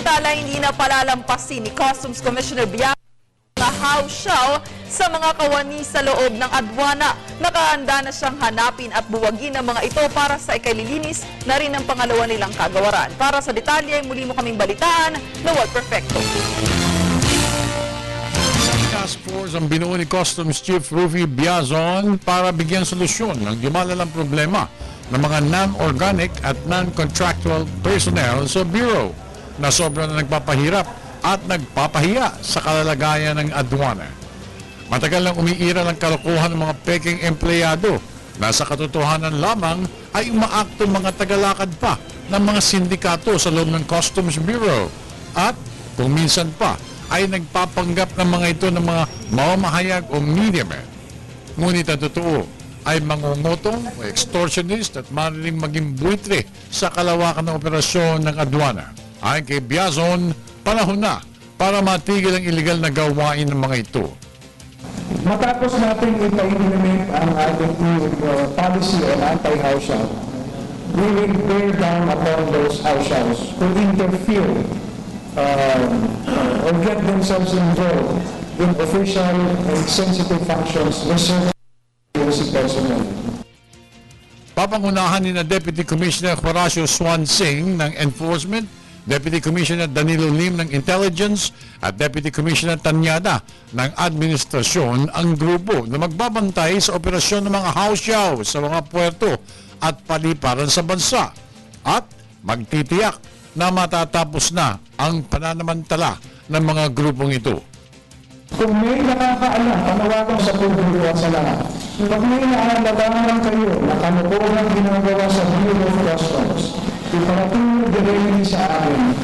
Samantala, hindi na palalampasin ni Customs Commissioner Biag na house show sa mga kawani sa loob ng adwana. Nakahanda na siyang hanapin at buwagin ang mga ito para sa ikalilinis na rin ang pangalawa nilang kagawaran. Para sa detalye, muli mo kaming balitaan, Noel Perfecto. Task Force ang binuo ni Customs Chief Rufy Biazon para bigyan solusyon ng lumalalang problema ng mga non-organic at non-contractual personnel sa Bureau na sobrang na nagpapahirap at nagpapahiya sa kalalagayan ng adwana. Matagal nang umiira ng kalokohan ng mga peking empleyado na sa katotohanan lamang ay umaakto mga tagalakad pa ng mga sindikato sa loob ng Customs Bureau at kung minsan pa ay nagpapanggap ng mga ito ng mga mamahayag o middlemen. Ngunit ang totoo ay mangungutong o extortionist at maaaring maging buitre sa kalawakan ng operasyon ng adwana. Ayon kay Biazon, panahon na para matigil ang iligal na gawain ng mga ito. Matapos natin ipa-implement ang ating policy on anti-house show, we will bear down upon those house shows who interfere or get themselves involved in official and sensitive functions reserved for the personnel. Papangunahan ni na Deputy Commissioner Horacio Swansing ng Enforcement, Deputy Commissioner Danilo Lim ng Intelligence at Deputy Commissioner Tanyada ng Administrasyon ang grupo na magbabantay sa operasyon ng mga house show sa mga puerto at paliparan sa bansa at magtitiyak na matatapos na ang pananamantala ng mga grupong ito. Kung may nakakaalam, panawagan sa publiko at sa lahat. Pag may naalalaman kayo na kanukulang ginagawa sa Bureau of Customs, iparating directly sa amin.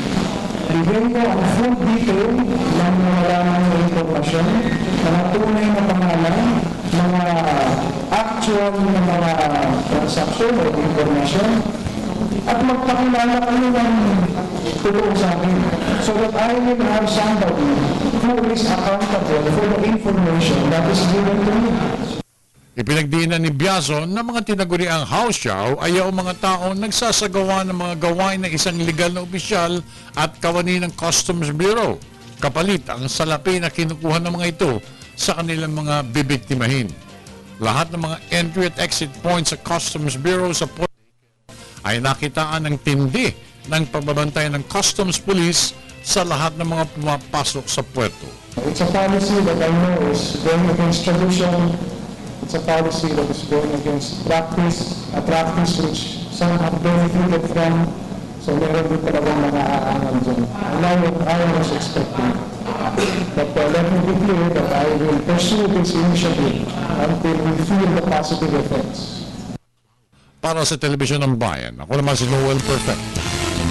Bigyan ko ang full detail ng nalaman ng informasyon, mga tunay na pangalan, mga actual na mga transaksyon o informasyon, at magpakilala kayo ng totoo sa akin so that I will have somebody who is accountable for the information that is given to me. Ipinagdiinan ni Biazon na mga tinaguriang house show ay ang mga taong nagsasagawa ng mga gawain ng isang legal na opisyal at kawani ng Customs Bureau. Kapalit ang salapi na kinukuha ng mga ito sa kanilang mga bibiktimahin. Lahat ng mga entry at exit points sa Customs Bureau sa port ay nakitaan ng tindi ng pagbabantay ng Customs Police sa lahat ng mga pumapasok sa puerto. It's a policy that I know is going against tradition. It's a policy that is going against practice, a practice which some have benefited from. So meron din talagang mga aangal dyan. And now what I was expecting. But let me be clear that I will pursue this initiative until we feel the positive effects. Para sa Telebisyon ng Bayan, ako naman si Noel Perfecto.